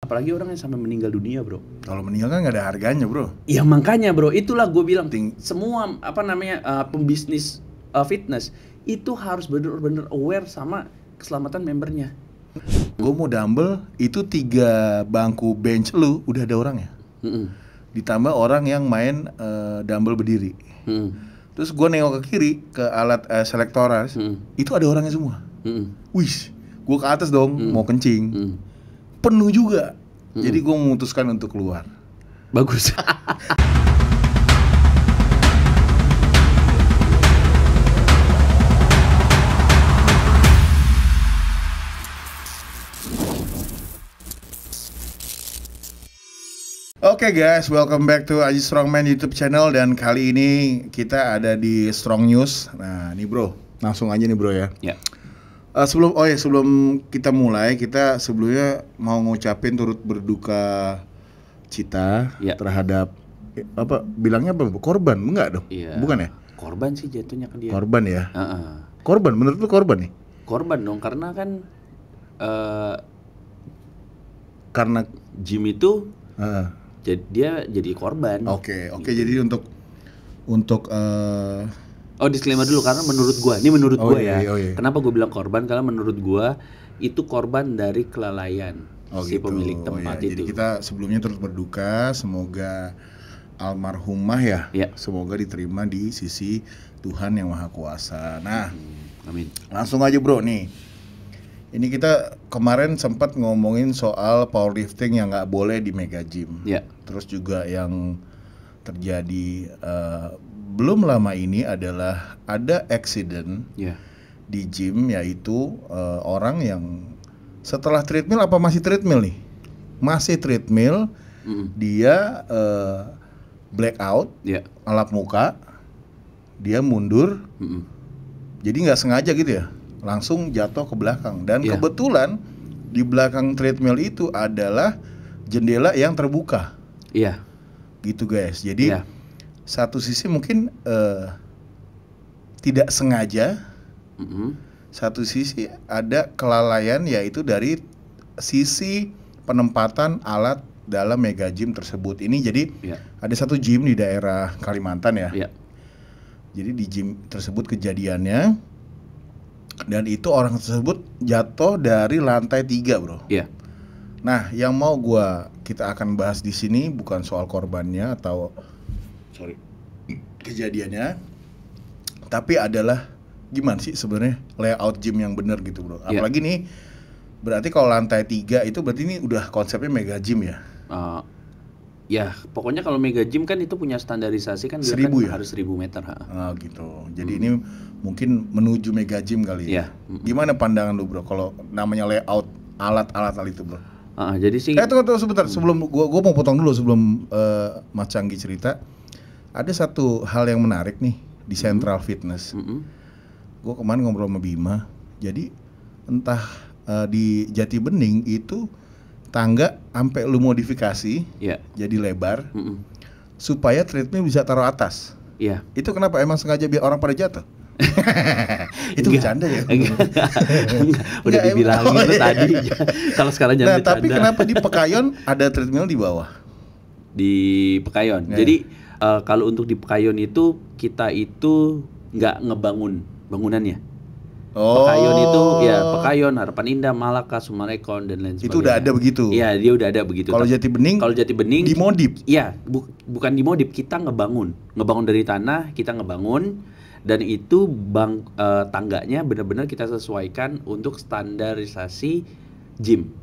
Apalagi orang yang sampai meninggal dunia, bro. Kalau meninggal kan nggak ada harganya, bro. Ya makanya, bro, itulah gue bilang semua pembisnis fitness itu harus bener-bener aware sama keselamatan membernya. Gue mau dumbbell itu 3 bangku bench lu udah ada orangnya. Ditambah orang yang main dumbbell berdiri. Terus gue nengok ke kiri ke alat selektoras, itu ada orangnya semua. Wih, gue ke atas dong mau kencing, penuh juga. Jadi gue memutuskan untuk keluar. Bagus. Oke guys, welcome back to Aji Strongman YouTube channel. Dan kali ini kita ada di Strong News. Nah ini bro, langsung aja nih bro ya. Sebelum kita mulai, kita sebelumnya mau ngucapin turut berduka cita terhadap bilangnya apa? Korban, enggak dong? Bukan ya? Korban sih jatuhnya kan dia. Korban ya? Korban, menurut lu korban nih? Korban dong, karena kan karena Jim itu dia jadi korban. Oke, jadi untuk disclaimer dulu, karena menurut gua, ini menurut gua ya. Iya. Kenapa gua bilang korban? Karena menurut gua itu korban dari kelalaian si pemilik tempat itu. Jadi kita sebelumnya terus berduka, semoga almarhumah ya, semoga diterima di sisi Tuhan Yang Maha Kuasa. Nah, amin. Langsung aja bro nih. Ini kita kemarin sempat ngomongin soal powerlifting yang nggak boleh di mega gym. Terus juga yang terjadi belum lama ini adalah ada accident di gym, yaitu orang yang setelah treadmill, apa masih treadmill nih? Masih treadmill, dia blackout, alap muka, dia mundur, jadi nggak sengaja gitu ya, langsung jatuh ke belakang. Dan kebetulan di belakang treadmill itu adalah jendela yang terbuka. Gitu guys. Jadi satu sisi mungkin tidak sengaja, satu sisi ada kelalaian, yaitu dari sisi penempatan alat dalam mega gym tersebut. Ini jadi ada satu gym di daerah Kalimantan ya. Jadi di gym tersebut kejadiannya, dan itu orang tersebut jatuh dari lantai 3 bro. Nah, yang mau kita akan bahas di sini bukan soal korbannya atau kejadiannya, tapi adalah gimana sih sebenarnya layout gym yang benar gitu bro. Apalagi nih, berarti kalau lantai 3 itu berarti ini udah konsepnya mega gym ya? Pokoknya kalau mega gym kan itu punya standarisasi kan, 1000 kan ya? harus 1000 meter. Gitu. Jadi ini mungkin menuju mega gym kali ya. Gimana pandangan lu bro kalau namanya layout alat-alat itu bro? Jadi sih. Tunggu sebentar, sebelum gua mau potong dulu sebelum Mas Canggi cerita. Ada satu hal yang menarik nih di Central Fitness. Gua kemarin ngobrol sama Bima. Jadi entah di Jati Bening itu tangga sampai lu modifikasi jadi lebar supaya treadmill bisa taruh atas. Itu kenapa? Emang sengaja biar orang pada jatuh? Itu bercanda ya? Udah dibilangin tadi. Kalau sekarang jangan bercanda. Tapi kenapa di Pekayon ada treadmill di bawah? Di Pekayon. Jadi kalau untuk di Pekayon itu kita itu nggak ngebangun bangunannya. Pekayon itu Pekayon, Harapan Indah, Malaka, Sumarekon dan lain sebagainya. Itu udah ada begitu? Iya, dia udah ada begitu. Kalau Jati Bening dimodif? Iya, bukan dimodif, kita ngebangun dari tanah, kita ngebangun. Dan itu tangganya benar-benar kita sesuaikan untuk standarisasi gym.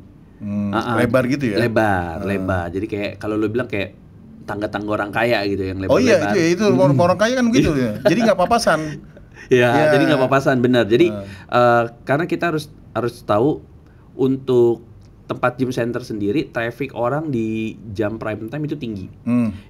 Lebar gitu ya? Lebar. Jadi kayak kalau lo bilang kayak tangga-tangga orang kaya gitu yang lebar. Itu orang kaya kan gitu ya. Jadi nggak papasan. Jadi nggak papasan, benar. Jadi karena kita harus tahu untuk tempat gym center sendiri, traffic orang di jam prime time itu tinggi.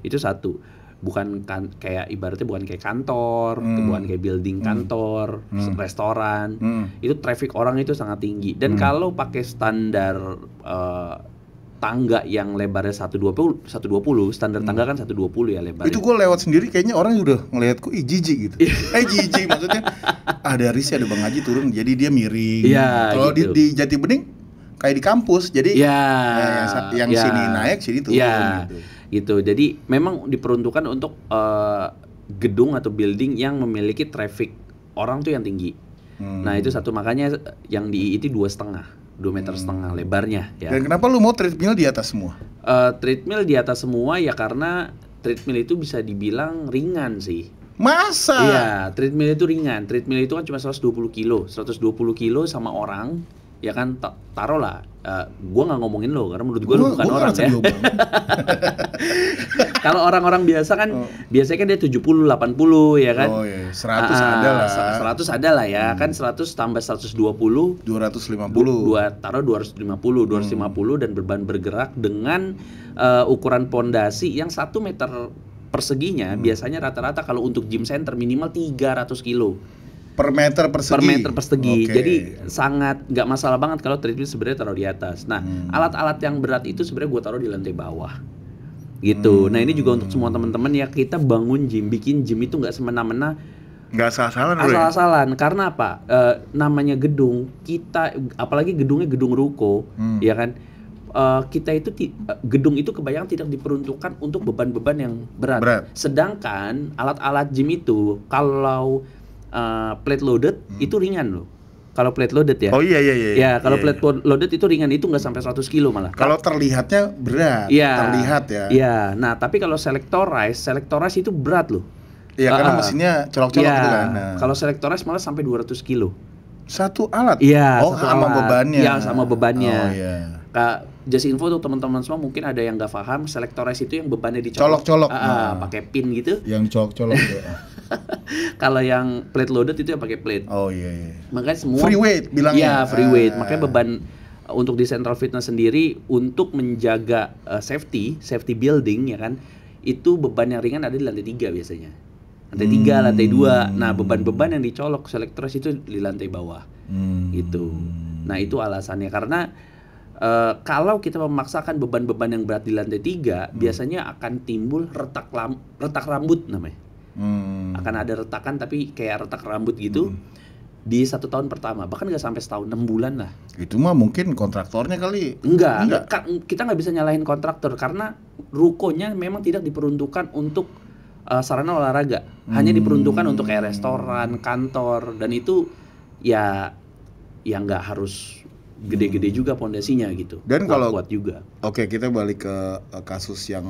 Itu satu. Bukan kayak ibaratnya bukan kayak kantor, bukan kayak building kantor, restoran. Itu traffic orang itu sangat tinggi. Dan kalau pakai standar tangga yang lebarnya 120, standar tangga kan 120 ya lebarnya. Itu gue lewat sendiri kayaknya orang udah ngeliatku jijik gitu. Jijik maksudnya. Dari sih ada Bang Haji turun jadi dia miring. Kalau di Jati Bening kayak di kampus. Jadi yang sini naik, sini turun gitu. Jadi memang diperuntukkan untuk gedung atau building yang memiliki traffic orang tuh yang tinggi. Nah itu satu, makanya yang di IIT 2,5 meter lebarnya ya. Dan kenapa lu mau treadmill di atas semua? Treadmill di atas semua ya karena treadmill itu bisa dibilang ringan sih. Masa? Iya, treadmill itu ringan. Treadmill itu kan cuma 120 kilo sama orang. Ya kan, taruh lah, gue nggak ngomongin lo karena menurut gue lo bukan orang ya. Kalau orang-orang biasa kan, biasanya kan dia 70, 80 ya kan. Oh iya, 100 ada lah. 100 ada lah ya, kan 100 tambah 120. 250. Taruh 250 dan beban bergerak dengan ukuran pondasi yang 1 meter perseginya. Biasanya rata-rata kalau untuk gym center minimal 300 kilo. Per meter persegi. Okay. Jadi sangat nggak masalah banget kalau treadmill sebenarnya taruh di atas. Nah, alat-alat yang berat itu sebenarnya gue taruh di lantai bawah. Gitu. Nah, ini juga untuk semua teman-teman ya, kita bangun gym, bikin gym itu nggak semena-mena. Nggak asal-asalan. Asal-asalan. Karena apa? Namanya gedung, kita apalagi gedungnya gedung ruko, ya kan? Kita itu gedung itu kebayang tidak diperuntukkan untuk beban-beban yang berat. Sedangkan alat-alat gym itu kalau plate loaded itu ringan loh. Kalau plate loaded ya. Oh iya. Ya, kalau plate loaded itu ringan, itu nggak sampai 100 kilo malah. Kalau terlihatnya berat. Terlihat ya. Iya. Nah, tapi kalau selectorize itu berat loh. Iya, karena mesinnya colok-colok gitu kan. Kalau selectorize malah sampai 200 kilo. Satu alat? Iya, sama bebannya. Iya, sama bebannya. Oh iya. Just info untuk teman-teman semua, mungkin ada yang nggak paham, selectorize itu yang bebannya dicolok. Colok-colok. Pakai pin gitu. Yang dicolok-colok ya. Kalau yang plate loaded itu yang pakai plate. Oh iya. Makanya semua free weight bilangnya. Iya, free weight. Makanya beban untuk di Central Fitness sendiri untuk menjaga safety building ya kan, itu beban yang ringan ada di lantai 3 biasanya. Lantai 3, lantai 2. Nah, beban-beban yang dicolok selectorize itu di lantai bawah. Gitu. Nah, itu alasannya karena kalau kita memaksakan beban-beban yang berat di lantai 3, biasanya akan timbul retak rambut namanya. Akan ada retakan tapi kayak retak rambut gitu di 1 tahun pertama, bahkan nggak sampai setahun, 6 bulan lah. Itu mah mungkin kontraktornya kali. Enggak. Kita nggak bisa nyalahin kontraktor karena rukonya memang tidak diperuntukkan untuk sarana olahraga, hanya diperuntukkan untuk kayak restoran, kantor, dan itu ya nggak harus gede-gede juga pondasinya gitu. Dan kalau kuat juga. Oke, kita balik ke kasus yang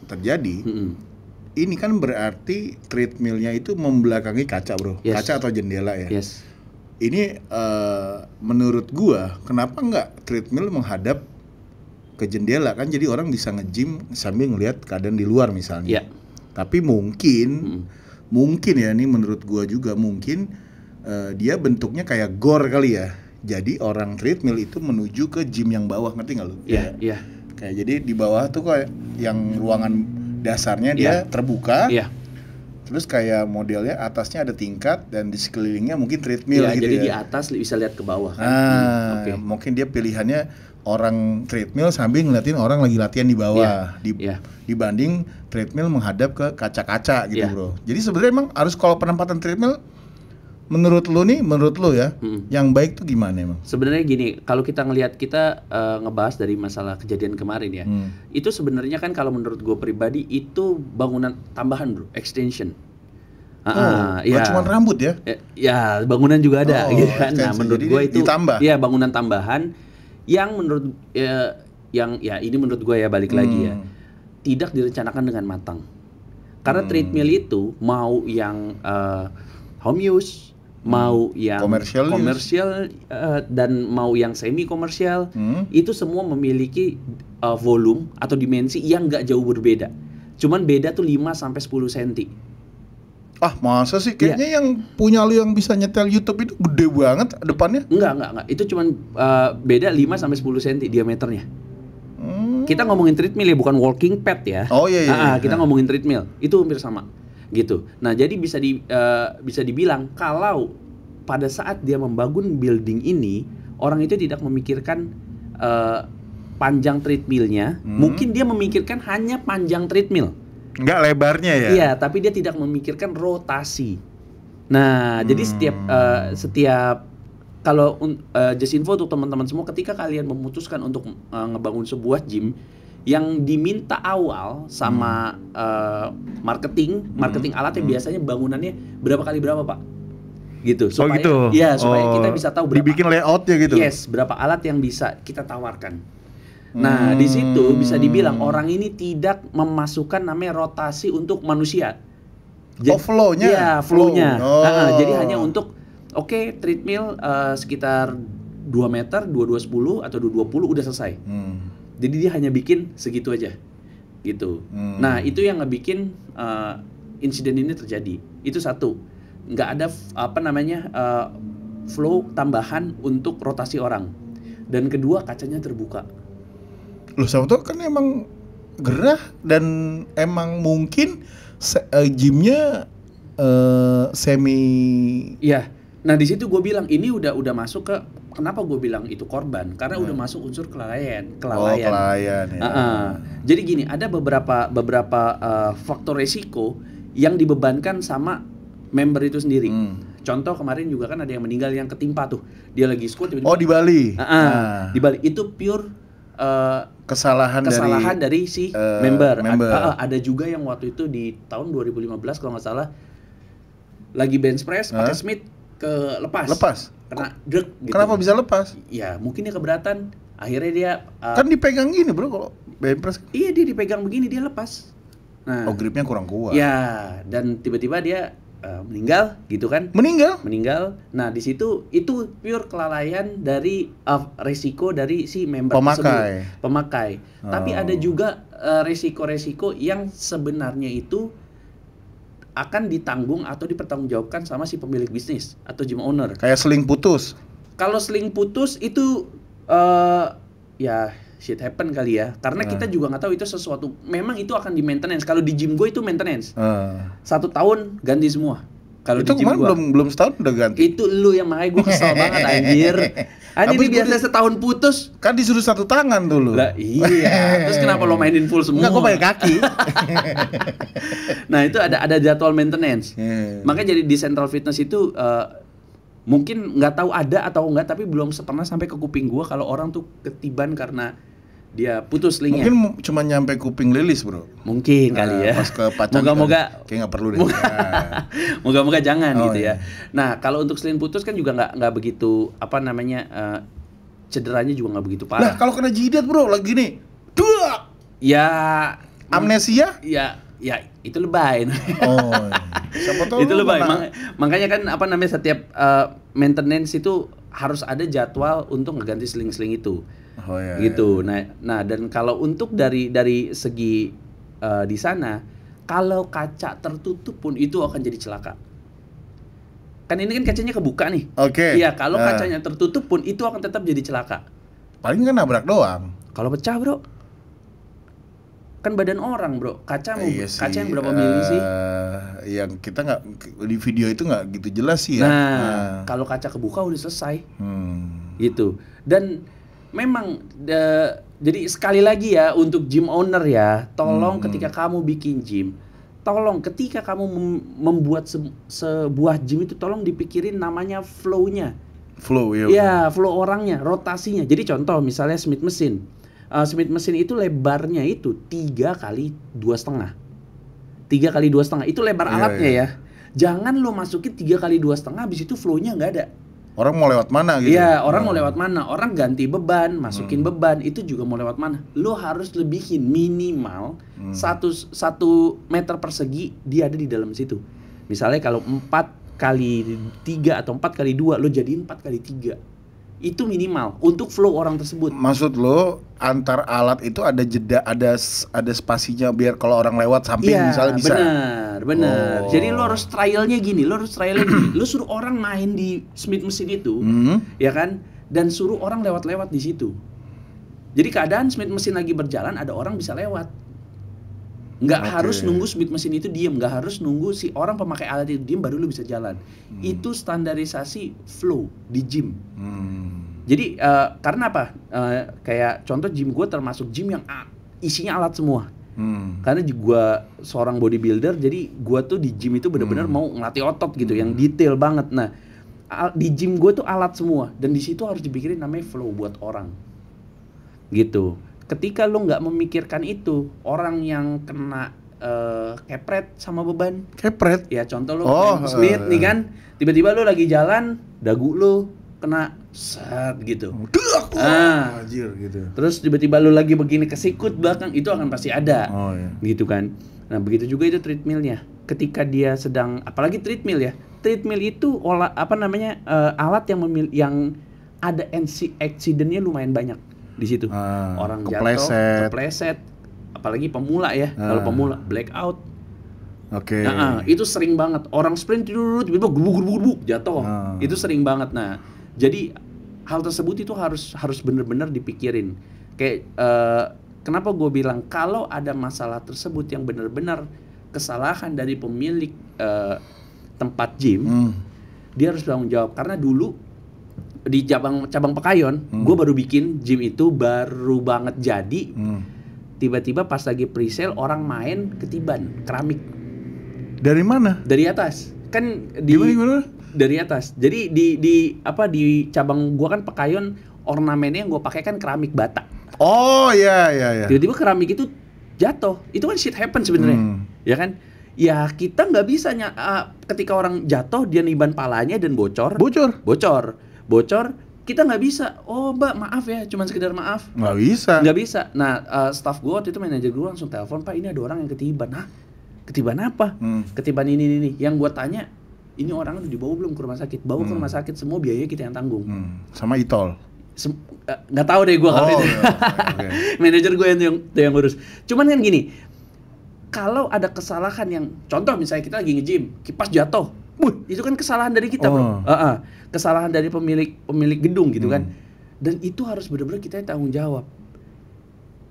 terjadi. Ini kan berarti treadmillnya itu membelakangi kaca, bro. Yes. Kaca atau jendela ya. Yes. Ini menurut gua, kenapa nggak treadmill menghadap ke jendela kan? Jadi orang bisa nge-gym sambil ngelihat keadaan di luar misalnya. Yeah. Tapi mungkin ya, ini menurut gua juga mungkin dia bentuknya kayak gor kali ya. Jadi orang treadmill itu menuju ke gym yang bawah, ngerti nggak lu? Iya. Kayak jadi di bawah tuh kayak yang ruangan dasarnya dia terbuka. Iya. Terus kayak modelnya atasnya ada tingkat dan di sekelilingnya mungkin treadmill gitu jadi ya. Di atas bisa lihat ke bawah kan. Mungkin dia pilihannya orang treadmill sambil ngeliatin orang lagi latihan di bawah. Dibanding treadmill menghadap ke kaca-kaca gitu, bro. Jadi sebenarnya emang harus, kalau penempatan treadmill menurut lu ya, yang baik tuh gimana emang? Sebenarnya gini, kalau kita ngelihat, kita ngebahas dari masalah kejadian kemarin ya, itu sebenarnya kan kalau menurut gue pribadi itu bangunan tambahan, bro, extension. Cuma rambut ya? Ya, bangunan juga ada, gitu kan. Nah, menurut gue itu ditambah. Ya, bangunan tambahan yang menurut ini menurut gue ya, balik lagi ya, tidak direncanakan dengan matang. Karena treadmill itu mau yang home use, mau yang komersial dan mau yang semi komersial, itu semua memiliki volume atau dimensi yang nggak jauh berbeda. Cuman beda tuh 5-10 cm. Masa sih? Kayaknya yang punya lu yang bisa nyetel YouTube itu gede banget depannya. Enggak. Itu cuman beda 5-10 cm diameternya. Kita ngomongin treadmill ya, bukan walking pad ya. Oh iya. Kita ngomongin treadmill, itu hampir sama. Gitu. Nah, jadi bisa dibilang kalau pada saat dia membangun building ini, orang itu tidak memikirkan panjang treadmillnya, mungkin dia memikirkan hanya panjang treadmill. Nggak lebarnya ya? Iya, tapi dia tidak memikirkan rotasi. Nah, jadi setiap kalau just info untuk teman-teman semua, ketika kalian memutuskan untuk ngebangun sebuah gym, yang diminta awal sama marketing alat yang biasanya bangunannya berapa kali berapa, Pak? Gitu. Supaya, gitu. Ya, supaya kita bisa tahu berapa. Dibikin layoutnya gitu. Yes, berapa alat yang bisa kita tawarkan. Nah, di situ bisa dibilang orang ini tidak memasukkan namanya rotasi untuk manusia. Flow-nya? Iya, flow-nya. Jadi hanya untuk treadmill sekitar 2 meter, 2210 atau 220 udah selesai. Jadi dia hanya bikin segitu aja. Gitu. Nah, itu yang ngebikin insiden ini terjadi. Itu satu. Nggak ada flow tambahan untuk rotasi orang. Dan kedua, kacanya terbuka. Loh, sama tuh kan emang gerah dan emang mungkin gymnya semi. Iya. Nah, di situ gue bilang ini udah masuk ke, kenapa gue bilang itu korban? Karena udah masuk unsur kelalaian. Kelalaian ya. Jadi gini, ada beberapa faktor resiko yang dibebankan sama member itu sendiri. Contoh kemarin juga kan ada yang meninggal yang ketimpa tuh. Dia lagi squat tiba-tiba. Di Bali. Di Bali itu pure kesalahan dari si member. Ada juga yang waktu itu di tahun 2015 kalau nggak salah lagi bench press pakai Smith lepas kena drag gitu. Kenapa bisa lepas? Ya mungkin dia keberatan, akhirnya dia kan dipegang gini bro kalau bench press. Iya, dia dipegang begini, dia lepas. Nah, gripnya kurang kuat. Ya, dan tiba-tiba dia meninggal gitu kan. Meninggal. Nah, di situ itu pure kelalaian dari resiko dari si member pemakai. Tapi ada juga resiko-resiko yang sebenarnya itu akan ditanggung atau dipertanggungjawabkan sama si pemilik bisnis atau gym owner. Kayak seling putus. Kalau seling putus itu ya shit happen kali ya. Karena kita juga nggak tahu itu sesuatu. Memang itu akan di maintenance. Kalau di gym gue itu maintenance. 1 tahun ganti semua. Kalau itu di gym gua belum setahun udah ganti. Itu lu yang makanya gue kesel banget anjir. Ini biasa setahun putus. Kan disuruh 1 tangan dulu. Lah iya. Terus kenapa lo mainin full semua? Enggak, gue pakai kaki. Nah, itu ada jadwal maintenance. Makanya jadi di Central Fitness itu mungkin nggak tahu ada atau enggak, tapi belum pernah sampai ke kuping gue kalau orang tuh ketiban karena dia putus linknya. Mungkin cuma nyampe kuping lilis bro. Mungkin kali ya. Pas ke pacar. Moga-moga. Kayak nggak perlu deh. Moga-moga jangan gitu ya. Nah, kalau untuk selin putus kan juga nggak begitu cederanya juga nggak begitu parah. Nah, kalau kena jidat bro lagi nih, duak. Ya. Amnesia? Ya itu lebay. Siapa tahu. Itu lebay. Makanya kan setiap maintenance itu harus ada jadwal untuk ngeganti seling-seling itu. Gitu. Nah, dan kalau untuk dari segi di sana, kalau kaca tertutup pun itu akan jadi celaka. Kan ini kan kacanya kebuka nih. Iya, kalau kacanya tertutup pun itu akan tetap jadi celaka. Paling kan nabrak doang. Kalau pecah, bro, kan badan orang, bro. Kaca yang berapa mili sih? Yang kita nggak di video itu nggak gitu jelas sih ya. Nah, kalau kaca kebuka udah selesai. Gitu. Dan memang jadi sekali lagi ya untuk gym owner ya, tolong ketika kamu bikin gym, tolong ketika kamu membuat sebuah gym itu tolong dipikirin namanya flow-nya. Flow ya. Ya, flow orangnya, rotasinya. Jadi contoh misalnya Smith machine. Smith machine itu lebarnya itu 3 kali 2,5. 3 kali 2,5 itu lebar alatnya ya. Jangan lo masukin 3 kali 2,5 habis itu flow-nya nggak ada. Orang mau lewat mana gitu? Iya, orang mau lewat mana? Orang ganti beban, masukin beban, itu juga mau lewat mana? Lo harus lebihin minimal 1 meter persegi dia ada di dalam situ. Misalnya kalau 4 kali 3 atau 4 kali 2, lo jadiin 4 kali 3. Itu minimal untuk flow orang tersebut. Maksud lo antar alat itu ada jeda, ada spasinya biar kalau orang lewat samping misalnya bisa. Benar. Jadi lo harus trialnya gini, lo suruh orang main di Smith machine itu, ya kan? Dan suruh orang lewat-lewat di situ. Jadi keadaan Smith machine lagi berjalan, ada orang bisa lewat. Nggak harus nunggu Smith machine itu diem, nggak harus nunggu si orang pemakai alat itu diem baru lo bisa jalan. Itu standarisasi flow di gym. Jadi karena apa? Kayak contoh gym gue termasuk gym yang isinya alat semua. Karena gue seorang bodybuilder, jadi gue tuh di gym itu benar-benar mau ngelatih otot gitu, yang detail banget. Nah, di gym gue tuh alat semua, dan di situ harus dipikirin namanya flow buat orang. Gitu. Ketika lu nggak memikirkan itu, orang yang kena kepret sama beban. Kepret? Ya contoh lu Smith nih kan, tiba-tiba lu lagi jalan, dagu lu kena set gitu. Anjir gitu. Terus tiba-tiba lu lagi begini kesikut belakang, itu akan pasti ada. Iya. Gitu kan. Nah, begitu juga itu treadmillnya. Ketika dia sedang, apalagi treadmill ya. Treadmill itu alat yang ada accident-nya lumayan banyak di situ. Orang jatuh, kepleset. Apalagi pemula ya. Kalau pemula blackout. Oke. Nah, itu sering banget. Orang sprint tiba-tiba gebuk jatuh. Itu sering banget. Nah, jadi hal tersebut itu harus benar-benar dipikirin. Kayak kenapa gue bilang kalau ada masalah tersebut yang benar-benar kesalahan dari pemilik tempat gym, dia harus bertanggung jawab. Karena dulu di cabang Pekayon, gue baru bikin gym itu baru banget jadi. Tiba-tiba pas lagi pre-sale orang main ketiban keramik. Dari mana? Dari atas. Kan gimana? Dari atas. Jadi di cabang gua kan Pekayon, ornamennya yang gua pakai kan keramik bata. Oh iya. Tiba-tiba keramik itu jatuh. Itu kan shit happen sebenarnya. Ya kan? Ya kita nggak bisa ketika orang jatuh dia niban palanya dan bocor. Kita nggak bisa, oh mbak maaf ya, cuman sekedar maaf. Nggak bisa. Nah, staff gue waktu itu, manajer gue langsung telepon, Pak ini ada orang yang ketiban. Hah? Ketiban apa? Ketiban ini. Yang gue tanya, ini orang udah dibawa belum ke rumah sakit? Bawa ke rumah sakit, semua biayanya kita yang tanggung. Sama Itol? Nggak tahu deh gue kalau itu. Okay. Manajer gue yang ngurus. Cuman kan gini, kalau ada kesalahan yang, contoh misalnya kita lagi nge-gym, kipas jatuh. Itu kan kesalahan dari kita, bro. Kesalahan dari pemilik gedung gitu kan. Dan itu harus benar-benar kita yang tanggung jawab.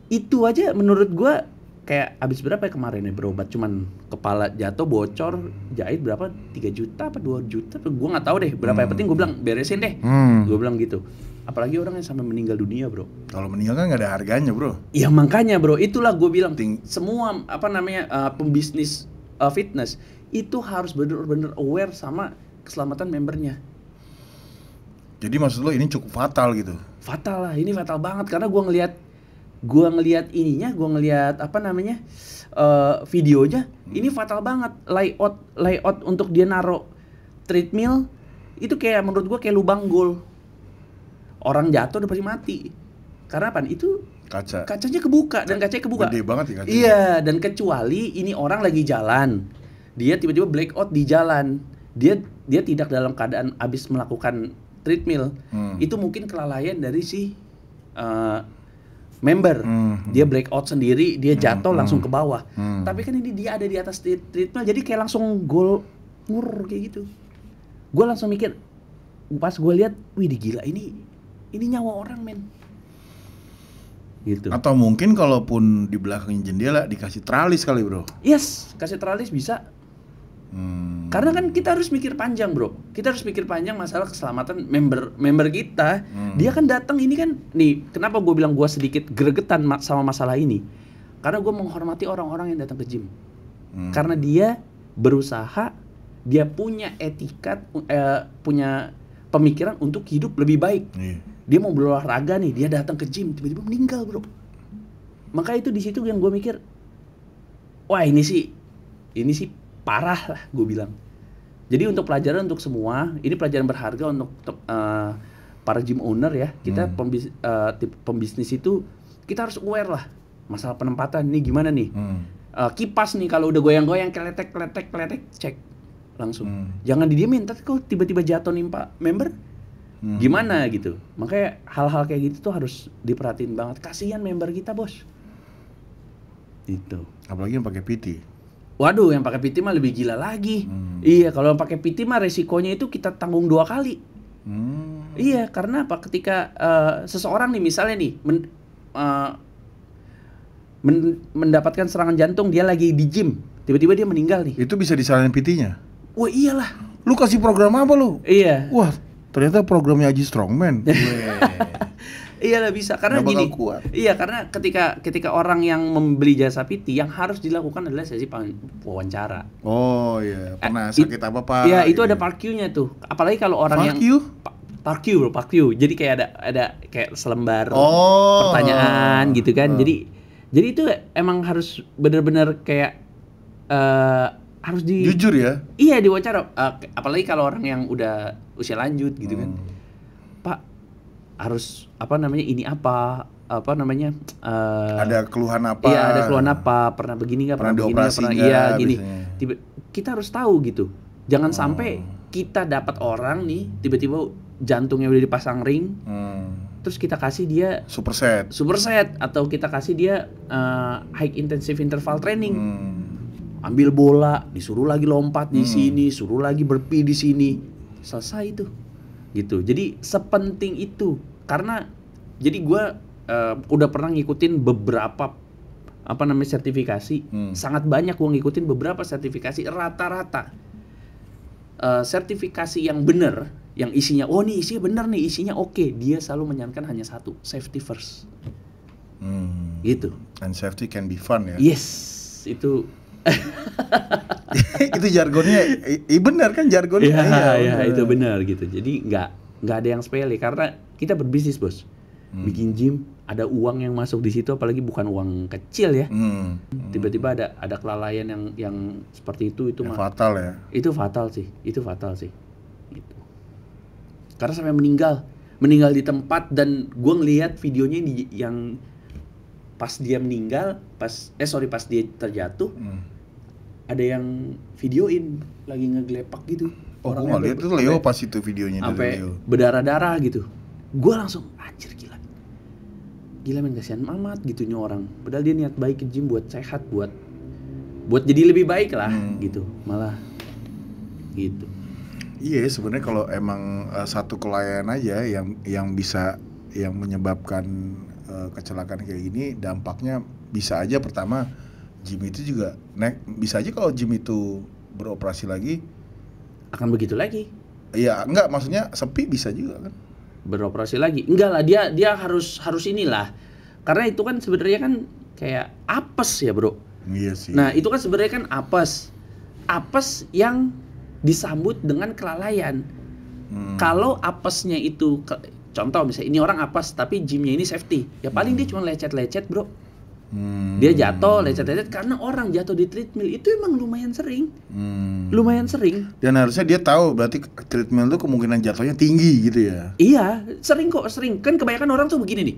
Itu aja menurut gua kayak abis berapa ya kemarin ya berobat, cuman kepala jatuh bocor, jahit berapa, 3 juta apa 2 juta, gua nggak tahu deh berapa. Yang penting gua bilang beresin deh. Gua bilang gitu. Apalagi orang yang sampai meninggal dunia, bro. Kalau meninggal kan nggak ada harganya, bro. Iya makanya, bro. Itulah gua bilang semua pembisnis fitness itu harus benar-benar aware sama keselamatan membernya. Jadi maksud lo ini cukup fatal gitu? Fatal lah, ini fatal banget karena gua ngelihat videonya, ini fatal banget. Layout untuk dia naro treadmill itu kayak menurut gua kayak lubang gol. Orang jatuh udah pasti mati. Karena apa? Itu kacanya kebuka dan kacanya kebuka. Gede banget ya kacanya. Iya, dan kecuali ini orang lagi jalan. Dia tiba-tiba blackout di jalan. Dia tidak dalam keadaan habis melakukan treadmill. Itu mungkin kelalaian dari si member. Dia blackout sendiri, dia jatuh langsung ke bawah. Tapi kan ini dia ada di atas treadmill, jadi kayak langsung gol kayak gitu. Gue langsung mikir, pas gue lihat, wih gila, ini nyawa orang, men. Gitu. Atau mungkin kalaupun di belakang jendela dikasih tralis kali, bro. Yes, kasih tralis bisa. Karena kan kita harus mikir panjang, bro. Kita harus mikir panjang masalah keselamatan member kita. Dia kan datang ini kan, nih kenapa gue bilang gue sedikit gregetan sama masalah ini. Karena gue menghormati orang-orang yang datang ke gym. Karena dia berusaha, dia punya etikat, punya pemikiran untuk hidup lebih baik. Dia mau berolahraga nih, dia datang ke gym, tiba-tiba meninggal, bro. Maka itu di situ yang gue mikir, wah ini sih parah lah, gue bilang. Jadi untuk pelajaran untuk semua, ini pelajaran berharga untuk para gym owner ya. Kita pembisnis itu kita harus aware lah masalah penempatan ini gimana nih. Kipas nih kalau udah goyang-goyang keletek, cek langsung. Jangan didiemin, tapi kalau tiba-tiba jatuh nimpa member, gimana gitu. Makanya hal-hal kayak gitu tuh harus diperhatiin banget. Kasihan member kita, bos. Itu. Apalagi yang pakai PT. Waduh, yang pakai PT mah lebih gila lagi. Iya, kalau pakai PT mah resikonya itu kita tanggung 2 kali. Iya, karena apa? Ketika seseorang nih misalnya nih mendapatkan serangan jantung, dia lagi di gym, tiba-tiba dia meninggal nih. Itu bisa disalahin PT-nya? Wah iyalah. Lu kasih program apa lu? Iya. Wah, ternyata programnya Haji Strongman. Iya lah bisa karena Nggak gini. bakal kuat. Iya karena ketika orang yang membeli jasa PT yang harus dilakukan adalah sesi wawancara. Oh iya, pernah sakit apa Pak? Iya itu ada part Q-nya tuh. Apalagi kalau orang yang part Q bro, part Q. Jadi kayak ada kayak selembar pertanyaan gitu kan. Jadi itu emang harus benar-benar kayak harus jujur ya. Iya diwawancara. Apalagi kalau orang yang udah usia lanjut gitu kan. Pak harus ini apa namanya ada keluhan apa? Iya ada keluhan apa? Pernah begini nggak? Pernah begini nggak? Pernah iya gini. Kita harus tahu gitu. Jangan sampai kita dapat orang nih tiba-tiba jantungnya udah dipasang ring, terus kita kasih dia superset atau kita kasih dia high intensive interval training. Ambil bola, disuruh lagi lompat di sini, suruh lagi berpi di sini, selesai itu, gitu. Jadi sepenting itu, karena jadi gue udah pernah ngikutin beberapa sertifikasi, sangat banyak gue ngikutin beberapa sertifikasi, rata-rata sertifikasi yang bener, yang isinya, nih isinya bener nih, isinya oke, dia selalu menyarankan hanya satu, safety first, gitu. And safety can be fun ya. Yes, itu. Itu jargonnya, benar kan jargonnya? Iya, itu benar gitu. Jadi nggak ada yang sepele karena kita berbisnis bos, bikin gym, ada uang yang masuk di situ, apalagi bukan uang kecil ya. Tiba-tiba ada kelalaian yang seperti itu mah fatal ya. Itu fatal sih. Gitu. Karena sampai meninggal di tempat, dan gue ngelihat videonya yang pas dia meninggal, pas dia terjatuh. Ada yang videoin lagi ngegelepak gitu. Gue nggak lihat tuh Leo pas itu videonya sampai berdarah-darah gitu. Gue langsung anjir gila men, kasihan amat gitunya orang. Padahal dia niat baik ke gym buat sehat, buat jadi lebih baik lah gitu. Malah gitu. Iya sebenarnya kalau emang satu kelalaian aja yang bisa yang menyebabkan kecelakaan kayak gini, dampaknya bisa aja pertama gym itu juga bisa aja kalau gym itu beroperasi lagi akan begitu lagi. Iya, enggak, maksudnya sepi bisa juga kan beroperasi lagi. Enggak lah, dia harus inilah. Karena itu kan sebenarnya kan kayak apes ya, Bro. Iya sih. Nah, itu kan sebenarnya kan apes. Apes yang disambut dengan kelalaian. Kalau apesnya itu contoh misalnya ini orang apes tapi gymnya ini safety. Ya paling dia cuma lecet-lecet, Bro. Dia jatuh, lecet-lecet karena orang jatuh di treadmill itu emang lumayan sering. Lumayan sering. Dan harusnya dia tahu berarti treadmill itu kemungkinan jatuhnya tinggi gitu ya. Iya, sering. Kan kebanyakan orang tuh begini nih.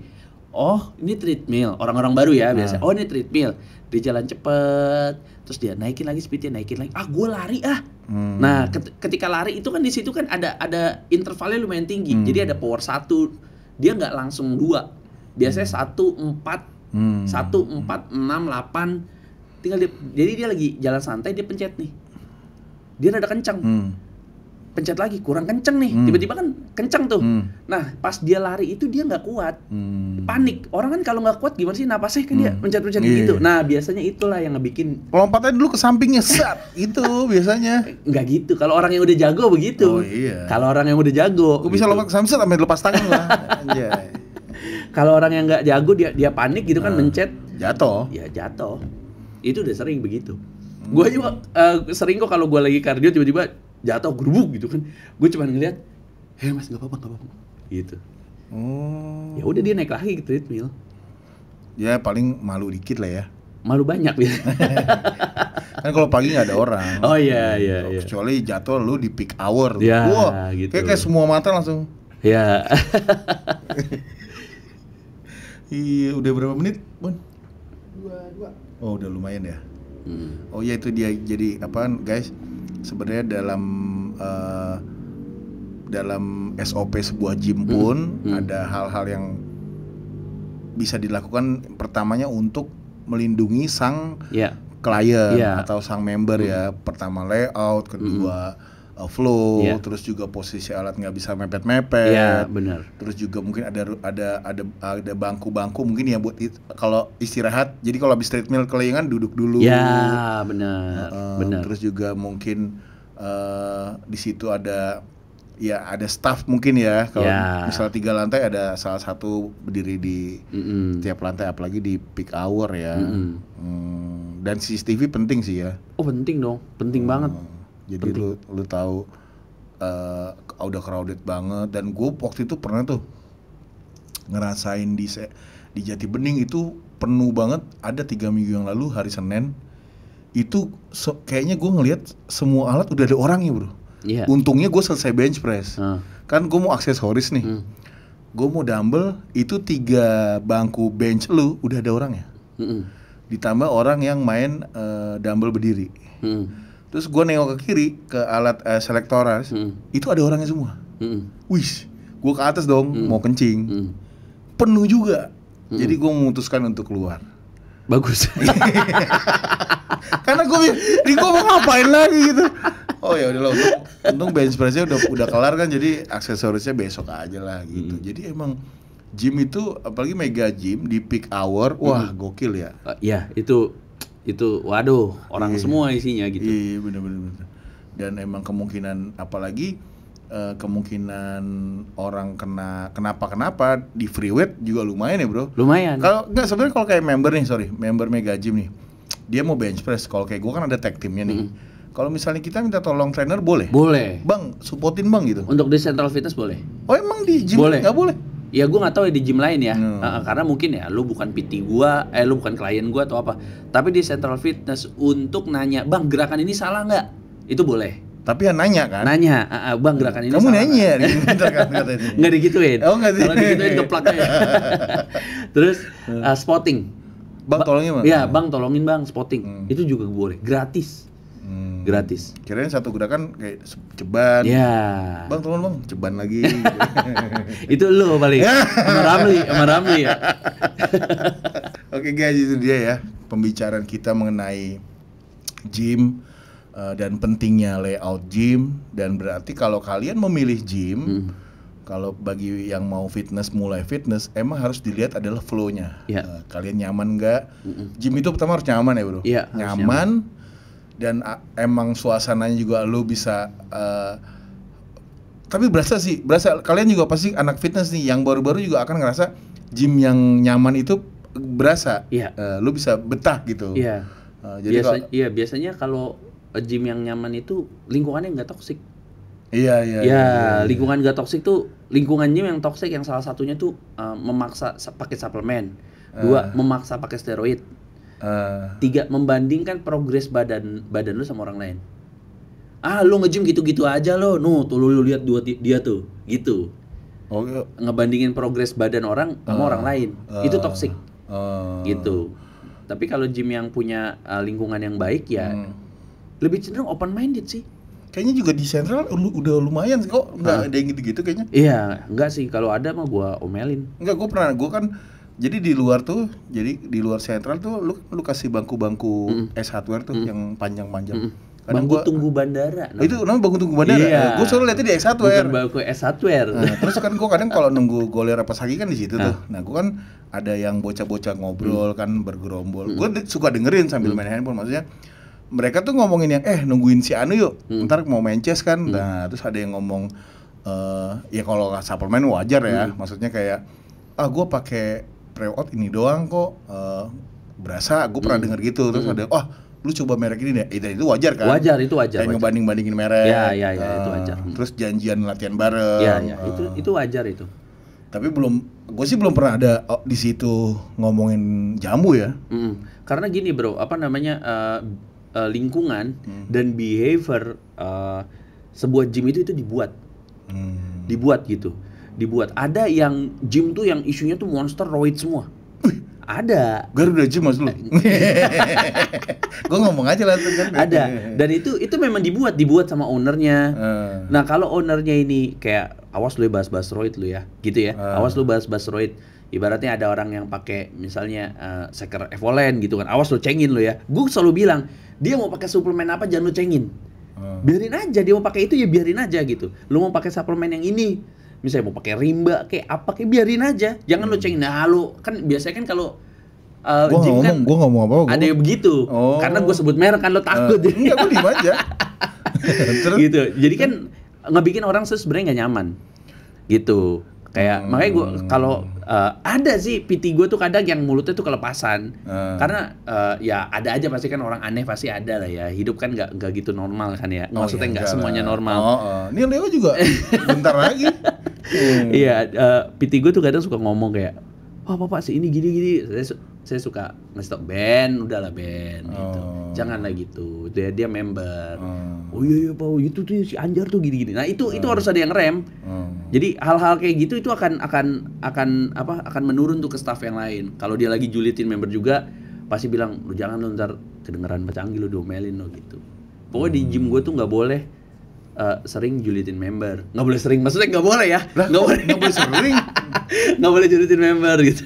Oh, ini treadmill. Orang-orang baru ya biasa. Oh, ini treadmill. Dia jalan cepet, terus dia naikin lagi speednya, naikin lagi. Gue lari ah. Nah, ketika lari itu kan di situ kan ada intervalnya lumayan tinggi. Jadi ada power 1. Dia nggak langsung 2. Biasanya 1, 4 1, 4, 6, 8 tinggal jadi dia lagi jalan santai, dia pencet nih, dia rada kencang, pencet lagi kurang kencang nih, tiba-tiba kan kencang tuh. Nah pas dia lari itu dia nggak kuat, panik. Orang kan kalau nggak kuat gimana sih napasnya kan dia pencet-pencet gitu. Nah biasanya itulah yang ngebikin lompatnya dulu ke sampingnya set itu biasanya. Nggak gitu, kalau orang yang udah jago begitu. Oh iya. Kalau orang yang udah jago gue bisa lompat ke samping sampai lepas tangan lah. Anjay. Kalau orang yang nggak jago dia panik gitu kan, mencet jatuh. Ya jatuh. Itu udah sering begitu. Gue juga sering kok kalau gue lagi kardio tiba-tiba jatuh gerubuk gitu kan. Gue cuma ngeliat, mas nggak apa-apa gitu. Ya udah dia naik lagi ke treadmill. Ya paling malu dikit lah ya. Malu banyak dia. Kan kalau pagi nggak ada orang. Oh iya. Kecuali jatuh lu di peak hour. Ya, wah, gitu. Kayak semua mata langsung. Ya. Iya, udah berapa menit, Bun? 22. Oh, udah lumayan ya. Oh ya, itu dia. Jadi apaan, guys? Sebenarnya dalam SOP sebuah gym pun ada hal-hal yang bisa dilakukan. Pertamanya untuk melindungi sang klien atau sang member ya. Pertama layout, kedua flow, terus juga posisi alat nggak bisa mepet-mepet. Iya, benar. Terus juga mungkin ada bangku-bangku mungkin ya buat kalau istirahat. Jadi kalau habis treadmill kelayangan duduk dulu. Ya, benar. Benar. Terus juga mungkin di situ ada ya ada staff mungkin ya. Kalau misal 3 lantai ada salah satu berdiri di tiap lantai, apalagi di peak hour ya. Dan CCTV penting sih ya. Oh penting dong, penting banget. Jadi lu tahu udah crowded banget. Dan gue waktu itu pernah tuh ngerasain di Jati Bening itu penuh banget. Ada 3 minggu yang lalu hari Senin itu kayaknya gue ngelihat semua alat udah ada orangnya bro. Untungnya gue selesai bench press. Kan gue mau aksesoris nih. Gue mau dumbbell, itu 3 bangku bench lu udah ada orangnya. Ditambah orang yang main dumbbell berdiri. Terus gue nengok ke kiri ke alat selektoras, itu ada orangnya semua. Wih, gue ke atas dong mau kencing. Penuh juga. Jadi gue memutuskan untuk keluar. Bagus. Karena gue mau ngapain lagi gitu. Oh ya udah, untung bench press-nya udah kelar kan, jadi aksesorisnya besok aja lah gitu. Jadi emang gym itu, apalagi mega gym di peak hour, wah gokil ya. Ya itu waduh, orang semua isinya gitu. Iya bener. Dan emang kemungkinan, apalagi kemungkinan orang kenapa di free weight juga lumayan ya bro. Lumayan. Kalau nggak, sebenarnya kalau kayak member mega gym nih, dia mau bench press, kalau kayak gue kan ada tag teamnya nih. Kalau misalnya kita minta tolong trainer boleh? Boleh. Bang, supportin bang gitu. Untuk di Central Fitness boleh. Oh emang di gym nggak boleh? Ya gue nggak tahu ya di gym lain ya. Karena mungkin ya lu bukan PT gua, lu bukan klien gua atau apa. Tapi di Central Fitness untuk nanya, bang gerakan ini salah nggak? Itu boleh. Tapi ya nanya kan? Nanya, bang gerakan ini kamu salah. Kamu nanya, nggak digituin. Oh nggak. Kalau digituin geplaknya. Terus spotting. Bang tolongin bang. Iya bang tolongin bang spotting. Itu juga boleh, gratis. Gratis. Kirain satu gerakan kayak ceban. Iya. Bang tolong bang, ceban lagi. Itu lo paling. Sama Ramli ya. Oke guys, itu dia ya pembicaraan kita mengenai gym dan pentingnya layout gym. Dan berarti kalau kalian memilih gym, kalau bagi yang mau mulai fitness, emang harus dilihat adalah flow-nya. Kalian nyaman nggak? Gym itu pertama harus nyaman ya bro. Nyaman. Dan emang suasananya juga lo bisa tapi berasa kalian juga pasti anak fitness nih yang baru-baru juga akan ngerasa gym yang nyaman itu berasa. Lo bisa betah gitu. Jadi biasanya kalau gym yang nyaman itu lingkungannya nggak toksik. Iya. Lingkungan nggak toksik tuh lingkungan gym yang toksik yang salah satunya tuh memaksa pakai suplemen, 2 memaksa pakai steroid, 3 membandingkan progres badan lu sama orang lain. Lu nge-gym gitu-gitu aja lo. Tuh lu lihat dia tuh gitu. Ngebandingin progres badan orang sama orang lain. Itu toksik. Gitu. Tapi kalau gym yang punya lingkungan yang baik ya lebih cenderung open minded sih. Kayaknya juga di Central udah lumayan sih, kok nggak ada yang gitu-gitu kayaknya. Iya, enggak sih, kalau ada mah gua omelin. Enggak, gue kan jadi di luar Central tuh lu kasih bangku-bangku S hardware tuh yang panjang-panjang. Bangku tunggu bandara. Itu namanya bangku tunggu bandara. Iya. Gue selalu lihatnya di S hardware. Bukan bangku S hardware. Terus kan gue kadang kalau nunggu goler apa sagi kan di situ tuh. Nah, gue kan ada yang bocah-bocah ngobrol kan bergerombol. Gue suka dengerin sambil main handphone, maksudnya mereka tuh ngomongin yang nungguin si Anu yuk, ntar mau main chess kan. Nah, terus ada yang ngomong ya kalau suplemen wajar ya, maksudnya kayak gue pakai pre-workout ini doang kok, berasa gue pernah denger gitu. Terus ada lu coba merek ini deh, itu wajar kan? Itu wajar. Kayak ngebanding-bandingin merek. Iya, itu wajar. Terus janjian latihan bareng. Iya, itu wajar itu. Tapi gue sih belum pernah ada di situ ngomongin jamu ya. Karena gini bro, lingkungan dan behavior sebuah gym itu dibuat. Dibuat gitu. Ada yang gym tuh yang isunya tuh monster roid semua. Ada. Garuda Gym mas lu. Gue ngomong aja lah kan. Ada. Dan itu memang dibuat sama ownernya. Nah kalau ownernya ini kayak awas lu bahas roid lu ya, gitu ya. Awas lu bahas roid. Ibaratnya ada orang yang pakai misalnya Shaker Evolen gitu kan. Awas lu cengin lu ya. Gue selalu bilang, dia mau pakai suplemen apa jangan lu cengin. Biarin aja, dia mau pakai itu ya biarin aja gitu. Lu mau pakai suplemen yang ini, misalnya mau pakai Rimba kayak apa kayak biarin aja. Jangan lu cengin. Nah, lu kan biasanya kan kalau gue ngomong apa? Ada yang begitu. Karena gue sebut merek kan lo takut. Enggak, gue diem aja. Gitu. Jadi kan ngebikin orang sebenarnya nggak nyaman gitu. Kayak makanya gue kalau ada sih PT gue tuh kadang yang mulutnya tuh kelepasan karena ya ada aja pasti kan orang aneh pasti ada lah ya, hidup kan nggak gitu normal kan ya, maksudnya nggak semuanya normal. Ini Leo juga bentar lagi. Iya, PT gue tuh kadang suka ngomong kayak, Pak sih ini gini. Saya suka nge-stop band, udahlah band gitu. Janganlah gitu. Dia member. Oh iya Pak, itu tuh si Anjar tuh gini-gini. Nah, itu harus ada yang rem. Jadi hal-hal kayak gitu itu akan menurun tuh ke staff yang lain. Kalau dia lagi julitin member juga pasti bilang, "Lu jangan lu ntar kedengeran pacanggi lu diomelin lo gitu." Pokoknya di gym gue tuh nggak boleh sering julitin member. Nggak boleh sering, maksudnya nggak boleh ya. Nggak boleh sering. Nggak boleh julitin member gitu.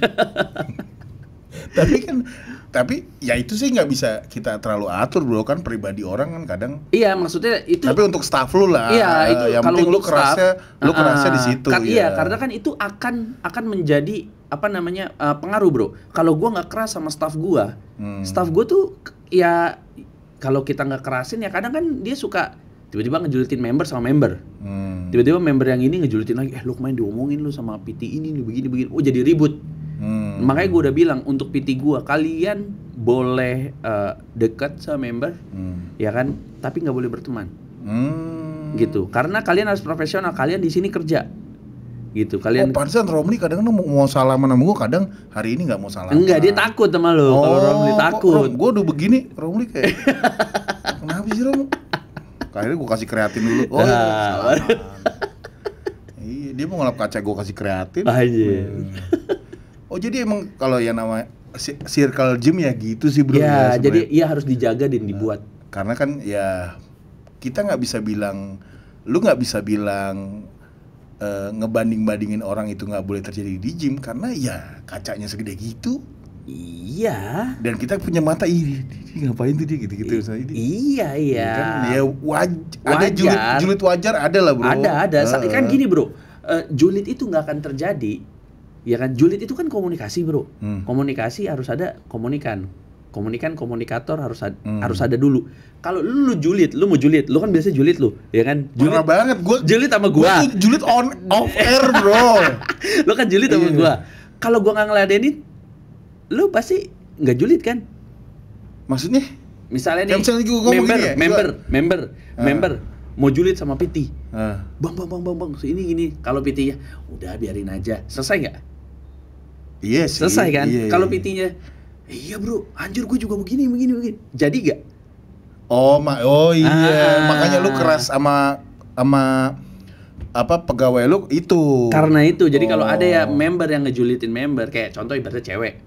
Tapi ya itu sih nggak bisa kita terlalu atur bro, kan pribadi orang kan kadang. Iya, maksudnya itu. Tapi untuk staff lu lah. Iya, itu yang kalau penting lu kerasnya di situ. Iya, karena kan itu akan menjadi pengaruh bro. Kalau gua nggak keras sama staff gua tuh ya kalau kita nggak kerasin ya kadang kan dia suka tiba-tiba ngejulitin member sama member. Tiba-tiba member yang ini ngejulitin lagi, lu kemarin diomongin lu sama PT ini nih begini. Oh jadi ribut. Makanya gue udah bilang untuk PT gue, kalian boleh dekat sama member, ya kan, tapi nggak boleh berteman, gitu. Karena kalian harus profesional, kalian di sini kerja, gitu. Kalian. Pantesan Romli kadang mau salaman sama gue, kadang hari ini nggak mau salaman. Enggak, dia takut sama lo. Kalau Romli takut. Gue udah begini, Romli kayak, kenapa sih Rom? Kayaknya gue kasih kreatin dulu. Oh, iya, dia mau ngelap kaca, gue kasih kreatin. Oh jadi emang kalau yang nama circle gym ya gitu sih bro. Ya jadi iya harus dijaga dan dibuat. Karena kan ya kita nggak bisa bilang, lu nggak bisa bilang ngebanding-bandingin orang itu nggak boleh terjadi di gym karena ya kacanya segede gitu. Iya. Dan kita punya mata ini ngapain tuh dia gitu-gitu. Iya. Kan ya ada julid wajar ada lah bro. Ada. Kan gini bro, julid itu nggak akan terjadi. Ya kan, julid itu kan komunikasi bro. Komunikasi harus ada komunikator harus ada dulu. Kalau lu mau julid, lu kan biasa julid lu, ya kan? Parah banget, gua julid sama gua. Gua julid off air bro. Lu kan julid sama gua. Kalau gua nggak ngeladenin, lu pasti nggak julid kan? Maksudnya? Misalnya nih, member mau julid sama PT. Bang, ini. Kalau PT-nya, udah biarin aja. Selesai nggak? Iya sih. Selesai kan? Kalau PT-nya, iya bro, anjir gue juga begini. Jadi nggak? Oh iya. Makanya lu keras sama pegawai lu itu. Karena itu. Jadi kalau ada ya member yang ngejulitin member, kayak contoh ibaratnya cewek.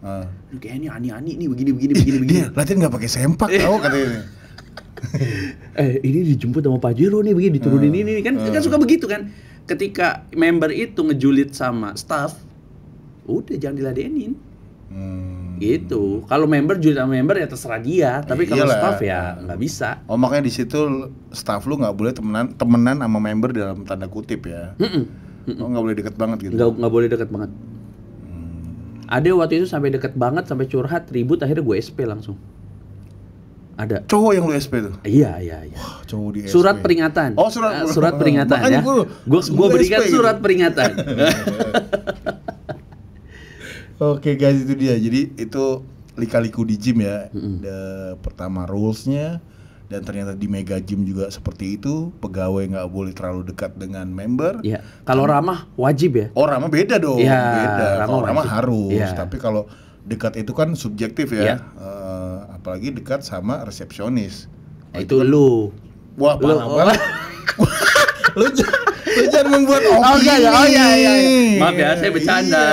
Kayak ini ani-ani nih begini. Dia latihan nggak pakai sempak tau katanya. Ini dijemput sama Pak Jiro nih begini, diturunin ini kan suka begitu kan. Ketika member itu ngejulit sama staff, udah jangan diladenin. Gitu. Kalau member julit sama member ya terserah dia, tapi kalau staff ya nggak bisa. Oh makanya di situ staff lu nggak boleh temenan sama member dalam tanda kutip ya. Oh nggak boleh deket banget gitu. Nggak boleh deket banget. Ada waktu itu sampai deket banget, sampai curhat, ribut, akhirnya gue SP langsung. Ada. Cowok yang lu SP tuh? Iya. Wah, cowok di SP. Surat peringatan. Oh, surat peringatan ya. Gue berikan surat peringatan. Oke guys, itu dia. Jadi itu lika-liku di gym ya. Pertama rules-nya, dan ternyata di mega gym juga seperti itu. Pegawai nggak boleh terlalu dekat dengan member. Iya. Kalau ramah wajib ya? Oh ramah beda dong. Ya, beda. Kalau ramah harus. Ya. Tapi kalau dekat itu kan subjektif ya. Apalagi dekat sama resepsionis. Itu lu. Wah parah banget. Lu jangan membuat opini. Oh iya. Maaf ya, saya bercanda.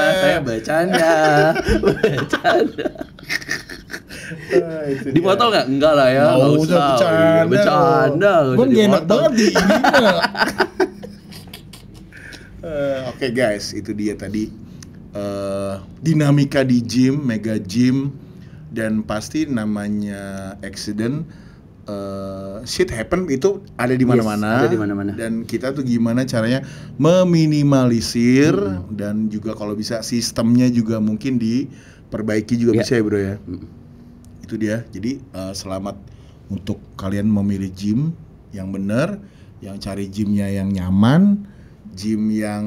Dipotong nggak? Enggak lah ya. Nggak usah bercanda. Gue gak enak banget di ini. Oke guys, itu dia tadi dinamika di gym, mega gym, dan pasti namanya accident. Shit happen itu ada di mana-mana. Ada di mana-mana. Dan kita tuh gimana caranya meminimalisir dan juga kalau bisa sistemnya juga mungkin diperbaiki juga bisa ya bro ya. Itu dia. Jadi selamat untuk kalian memilih gym yang benar, yang cari gymnya yang nyaman, gym yang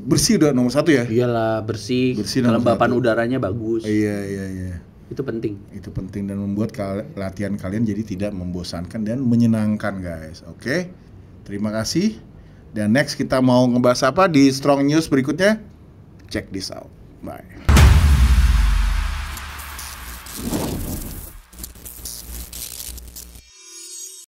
bersih udah nomor 1 ya. Iyalah, bersih kelembapan udaranya bagus. Iya. Itu penting dan membuat latihan kalian jadi tidak membosankan dan menyenangkan, guys. Oke. Terima kasih. Dan next kita mau ngebahas apa di Strong News berikutnya? Check this out. Bye.